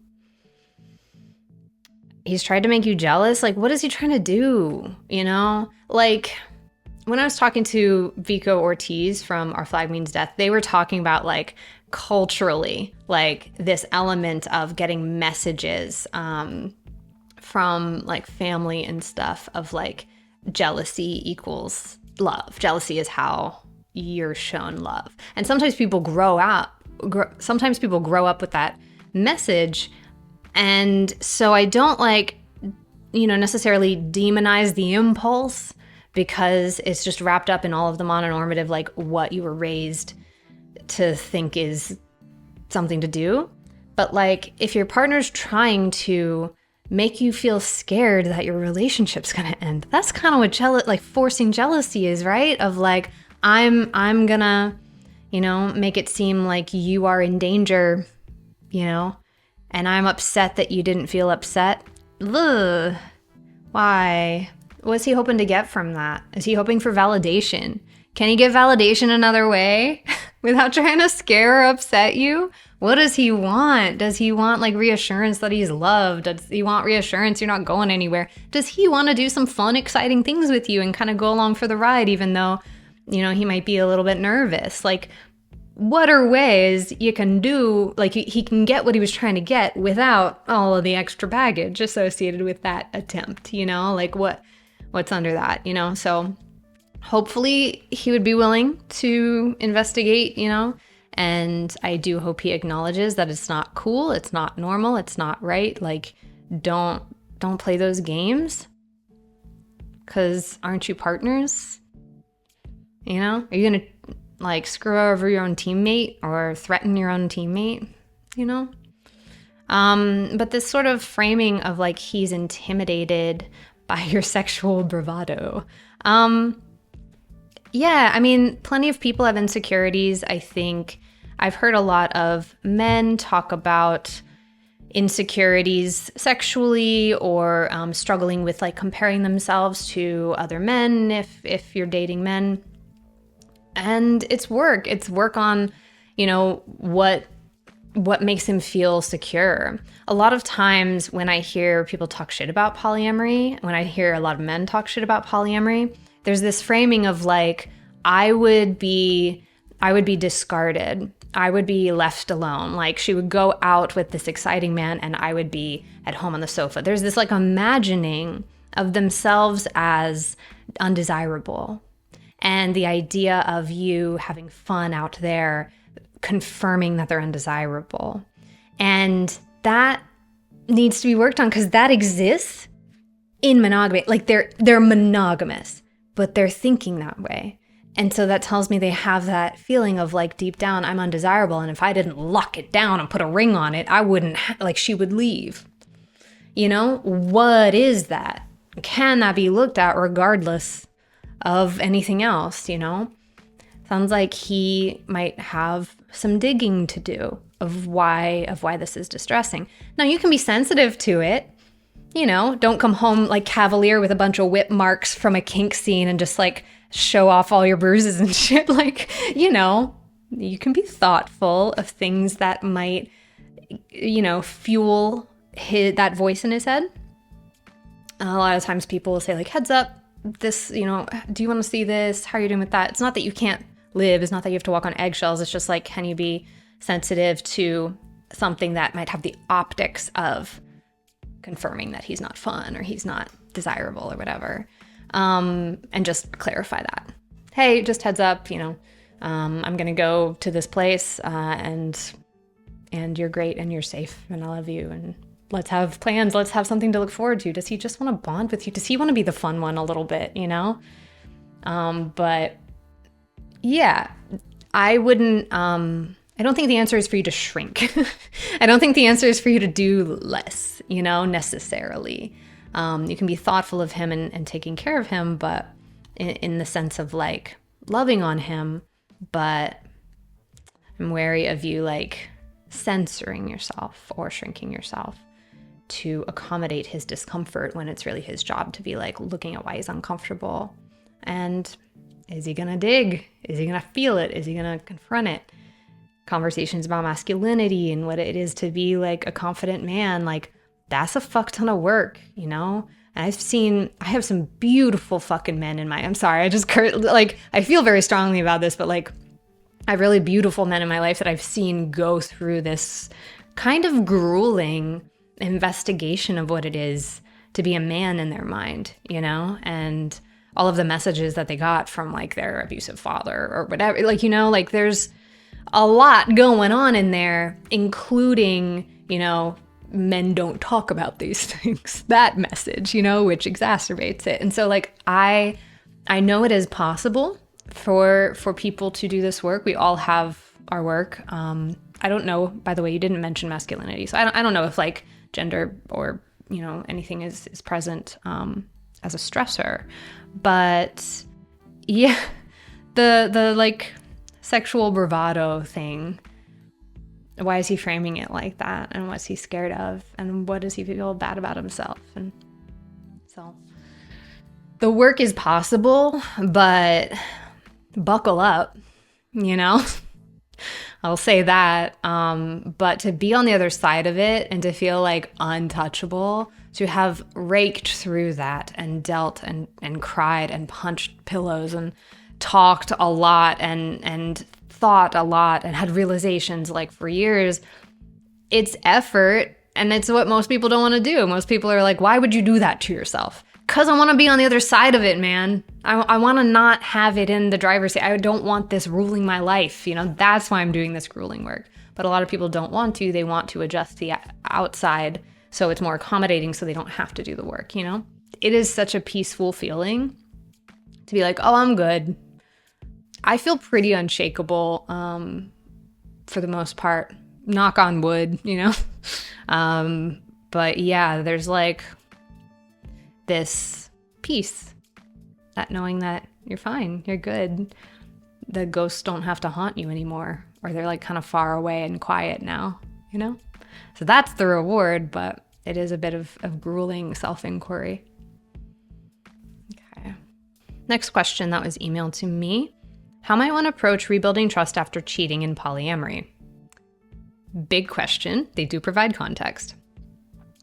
He's tried to make you jealous? Like, what is he trying to do? You know? Like, when I was talking to Vico Ortiz from Our Flag Means Death, they were talking about like culturally, like this element of getting messages from like family and stuff of like jealousy equals love. Jealousy is how you're shown love. And sometimes people grow up with that message. And so I don't like, you know, necessarily demonize the impulse, because it's just wrapped up in all of the mononormative, like what you were raised to think is something to do. But like, if your partner's trying to make you feel scared that your relationship's gonna end, that's kind of what forcing jealousy is, right? Of like, I'm gonna, you know, make it seem like you are in danger, you know, and I'm upset that you didn't feel upset. Ugh. Why? What's he hoping to get from that? Is he hoping for validation? Can he get validation another way? without trying to scare or upset you? What does he want? Does he want like reassurance that he's loved? Does he want reassurance you're not going anywhere? Does he want to do some fun, exciting things with you and kind of go along for the ride, even though, he might be a little bit nervous? Like, what are ways you can do, like he can get what he was trying to get without all of the extra baggage associated with that attempt, like what's under that, So hopefully he would be willing to investigate, and I do hope he acknowledges that it's not cool, it's not normal, it's not right. Like, don't play those games, because aren't you partners? Are you gonna like screw over your own teammate or threaten your own teammate, But this sort of framing of like he's intimidated by your sexual bravado. Yeah, I mean, plenty of people have insecurities. I think I've heard a lot of men talk about insecurities sexually or struggling with like comparing themselves to other men if you're dating men. And it's work. It's work on, what makes him feel secure. A lot of times when I hear people talk shit about polyamory, when I hear a lot of men talk shit about polyamory, there's this framing of like, I would be discarded. I would be left alone. Like, she would go out with this exciting man and I would be at home on the sofa. There's this like imagining of themselves as undesirable. And the idea of you having fun out there, confirming that they're undesirable. And that needs to be worked on, because that exists in monogamy. Like, they're monogamous, but they're thinking that way. And so that tells me they have that feeling of like, deep down, I'm undesirable. And if I didn't lock it down and put a ring on it, I wouldn't, like, she would leave. What is that? Can that be looked at regardless of anything else, Sounds like he might have some digging to do of why this is distressing. Now, you can be sensitive to it, don't come home like cavalier with a bunch of whip marks from a kink scene and just like show off all your bruises and shit. Like, you can be thoughtful of things that might, fuel that voice in his head. A lot of times people will say like, heads up, this, do you want to see this? How are you doing with that? It's not that you can't live. It's not that you have to walk on eggshells. It's just like, can you be sensitive to something that might have the optics of confirming that he's not fun or he's not desirable or whatever? And just clarify that. Hey, just heads up, I'm going to go to this place and you're great and you're safe and I love you and let's have plans. Let's have something to look forward to. Does he just want to bond with you? Does he want to be the fun one a little bit, But yeah, I wouldn't, I don't think the answer is for you to shrink. I don't think the answer is for you to do less, necessarily. You can be thoughtful of him and taking care of him, but in the sense of like loving on him, but I'm wary of you like censoring yourself or shrinking yourself to accommodate his discomfort when it's really his job to be like looking at why he's uncomfortable. And is he gonna dig? Is he gonna feel it? Is he gonna confront it? Conversations about masculinity and what it is to be like a confident man, like that's a fuck ton of work, And I have some beautiful fucking men in my, I'm sorry, I feel very strongly about this, but like I have really beautiful men in my life that I've seen go through this kind of grueling investigation of what it is to be a man in their mind, and all of the messages that they got from like their abusive father or whatever, like, there's a lot going on in there, including, men don't talk about these things, that message, which exacerbates it. And so like, I know it is possible for people to do this work. We all have our work. I don't know, by the way, you didn't mention masculinity. So I don't know if like gender or, anything is present as a stressor, but yeah, the like sexual bravado thing, why is he framing it like that? And what's he scared of? And what does he feel bad about himself? And so the work is possible, but buckle up, I'll say that. But to be on the other side of it and to feel like untouchable, to have raked through that and dealt and cried and punched pillows and talked a lot and thought a lot and had realizations like for years, it's effort. And it's what most people don't want to do. Most people are like, why would you do that to yourself? Because I want to be on the other side of it, man. I want to not have it in the driver's seat. I don't want this ruling my life. That's why I'm doing this grueling work. But a lot of people don't want to. They want to adjust the outside so it's more accommodating so they don't have to do the work, It is such a peaceful feeling to be like, oh, I'm good. I feel pretty unshakable for the most part. Knock on wood, But yeah, there's like this peace, that knowing that you're fine, you're good. The ghosts don't have to haunt you anymore, or they're like kind of far away and quiet now, So that's the reward, but it is a bit of grueling self-inquiry. Okay. Next question that was emailed to me. How might one approach rebuilding trust after cheating in polyamory? Big question. They do provide context.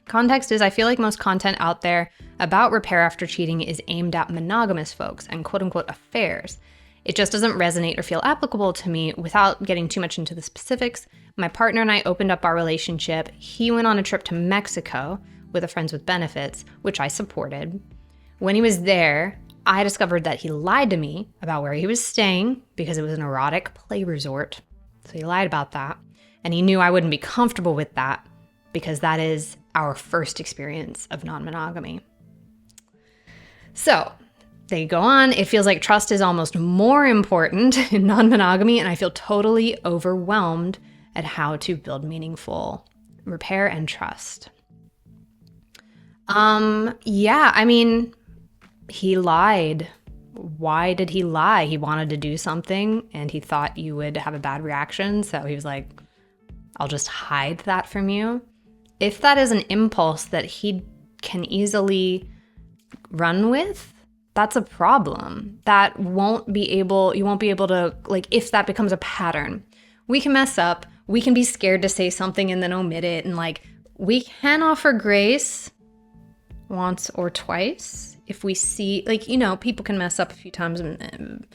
Context is, I feel like most content out there about repair after cheating is aimed at monogamous folks and quote-unquote affairs. It just doesn't resonate or feel applicable to me. Without getting too much into the specifics, my partner and I opened up our relationship. He went on a trip to Mexico with a Friends with Benefits, which I supported. When he was there, I discovered that he lied to me about where he was staying because it was an erotic play resort. So he lied about that. And he knew I wouldn't be comfortable with that because that is our first experience of non-monogamy. So they go on. It feels like trust is almost more important in non-monogamy, and I feel totally overwhelmed at how to build meaningful repair and trust. He lied. Why did he lie? He wanted to do something and he thought you would have a bad reaction. So he was like, I'll just hide that from you. If that is an impulse that he can easily run with, that's a problem. You won't be able to, if that becomes a pattern, we can mess up. We can be scared to say something and then omit it. And we can offer grace once or twice if we see, people can mess up a few times in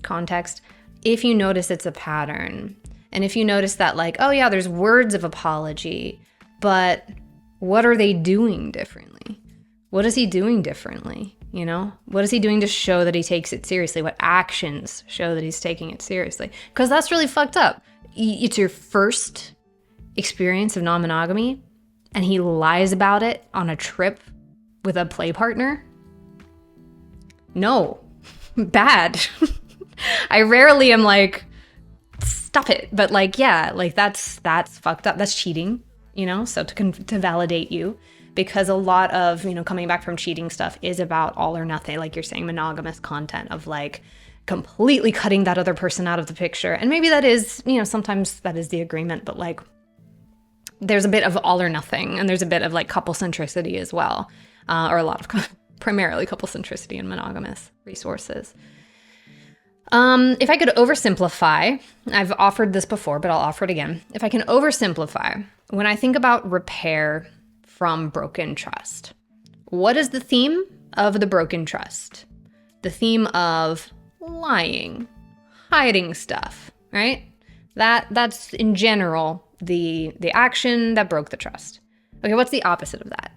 context. If you notice it's a pattern, and if you notice that there's words of apology, but what are they doing differently? What is he doing differently? What is he doing to show that he takes it seriously? What actions show that he's taking it seriously? Because that's really fucked up. It's your first experience of non-monogamy, and he lies about it on a trip with a play partner. No, bad. I rarely am like, stop it. But that's fucked up. That's cheating, so to validate you, because a lot of, coming back from cheating stuff is about all or nothing. Like you're saying, monogamous content of completely cutting that other person out of the picture. And maybe that is, sometimes that is the agreement, but there's a bit of all or nothing, and there's a bit of couple centricity as well, or a lot of primarily couple centricity in monogamous resources. If I could oversimplify, I've offered this before, but I'll offer it again. If I can oversimplify, when I think about repair from broken trust, what is the theme of the broken trust? The theme of lying, hiding stuff, right? That's in general the action that broke the trust. Okay, what's the opposite of that?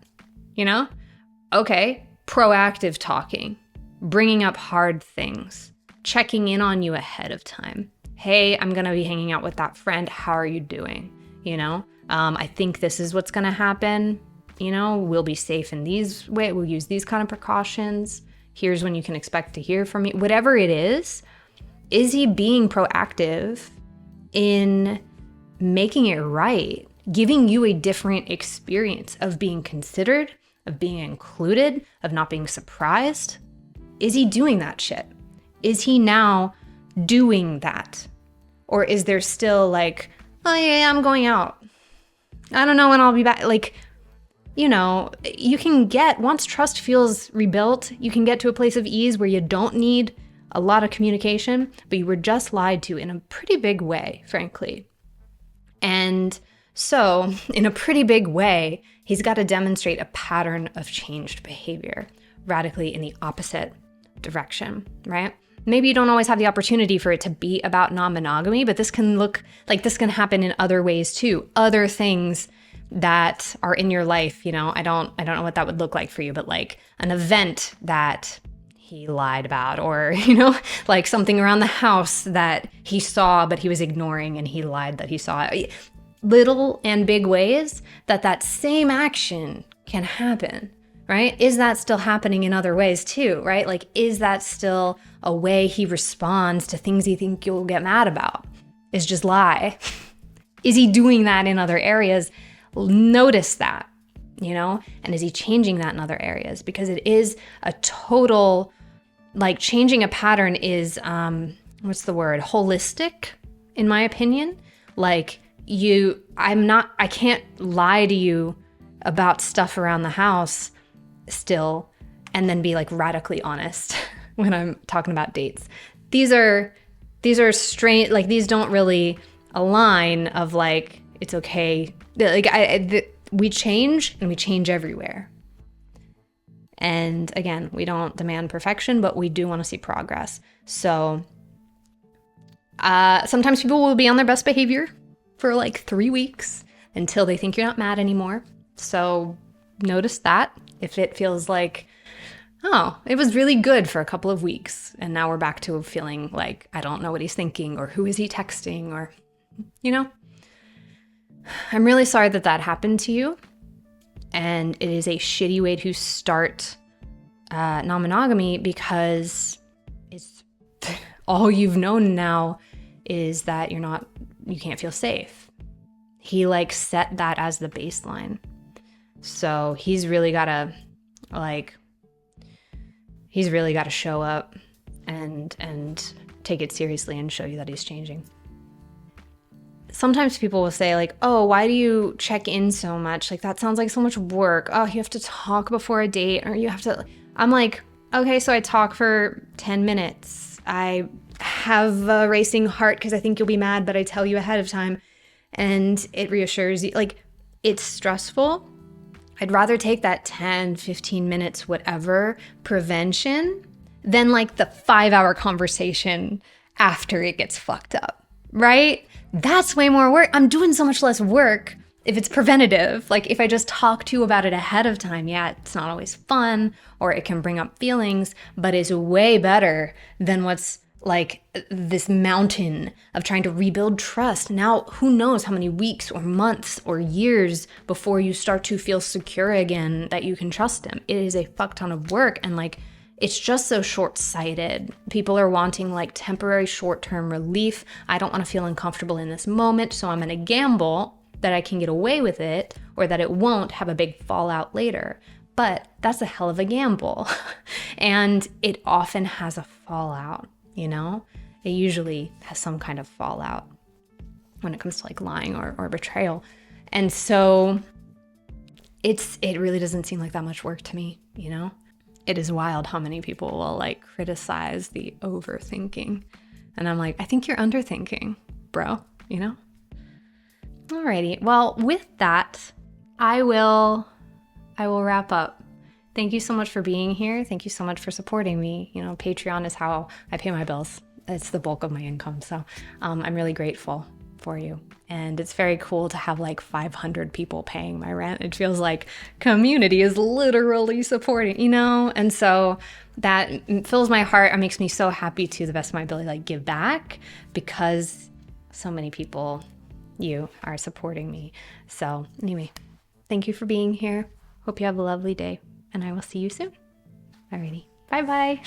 Okay, proactive talking, bringing up hard things, checking in on you ahead of time. Hey, I'm going to be hanging out with that friend. How are you doing? I think this is what's going to happen. We'll be safe in these ways. We'll use these kind of precautions. Here's when you can expect to hear from me. Whatever it is he being proactive in making it right, giving you a different experience of being considered, of being included, of not being surprised? Is he doing that shit? Is he now doing that? Or is there still oh yeah, I'm going out. I don't know when I'll be back. You can get, once trust feels rebuilt, you can get to a place of ease where you don't need a lot of communication, but you were just lied to in a pretty big way, frankly. And so, in a pretty big way, he's got to demonstrate a pattern of changed behavior, radically in the opposite direction, right? Maybe you don't always have the opportunity for it to be about non-monogamy, but this can look like this can happen in other ways too. Other things that are in your life, you know, I don't know what that would look like for you, but like an event that he lied about, or, you know, like something around the house that he saw, but he was ignoring and he lied that he saw it. Little and big ways that same action can happen, right? Is that still happening in other ways too, right? Like, is that still a way he responds to things you think you'll get mad about? Is just lie. Is he doing that in other areas? Notice that, you know? And is he changing that in other areas? Because it is a total, like, changing a pattern is, what's the word? Holistic, in my opinion. Like, I can't lie to you about stuff around the house still and then be like radically honest when I'm talking about dates. These are strange, like, these don't really align of like, it's okay. Like, we change, and we change everywhere. And again, we don't demand perfection, but we do want to see progress. So sometimes people will be on their best behavior for like 3 weeks until they think you're not mad anymore. So notice that if it feels like, oh, it was really good for a couple of weeks, and now we're back to feeling like, I don't know what he's thinking, or who is he texting, or, you know. I'm really sorry that happened to you, and it is a shitty way to start non-monogamy, because it's all you've known now is that you can't feel safe. He like set that as the baseline. So he's really got to show up and take it seriously and show you that he's changing. Sometimes people will say like, oh, why do you check in so much? Like, that sounds like so much work. Oh, you have to talk before a date, or you have to, I'm like, okay, so I talk for 10 minutes. I have a racing heart because I think you'll be mad, but I tell you ahead of time, and it reassures you. Like, it's stressful. I'd rather take that 10, 15 minutes, whatever, prevention than like the 5-hour conversation after it gets fucked up, right? That's way more work. I'm doing so much less work if it's preventative. Like, if I just talk to you about it ahead of time, yeah, it's not always fun, or it can bring up feelings, but it's way better than what's like this mountain of trying to rebuild trust. Now, who knows how many weeks or months or years before you start to feel secure again that you can trust him. It is a fuck ton of work, and like, it's just so short-sighted. People are wanting like temporary short-term relief. I don't want to feel uncomfortable in this moment, so I'm going to gamble that I can get away with it, or that it won't have a big fallout later. But that's a hell of a gamble. And it often has a fallout, you know? It usually has some kind of fallout when it comes to like lying or betrayal. And so it really doesn't seem like that much work to me, you know? It is wild how many people will like criticize the overthinking. And I'm like, I think you're underthinking, bro, you know? Alrighty, well, with that, I will wrap up. Thank you so much for being here. Thank you so much for supporting me. You know, Patreon is how I pay my bills. It's the bulk of my income. So I'm really grateful for you. And it's very cool to have like 500 people paying my rent. It feels like community is literally supporting, you know? And so that fills my heart and makes me so happy to the best of my ability, like give back, because so many people, you are supporting me. So anyway, thank you for being here. Hope you have a lovely day, and I will see you soon. Alrighty, bye-bye.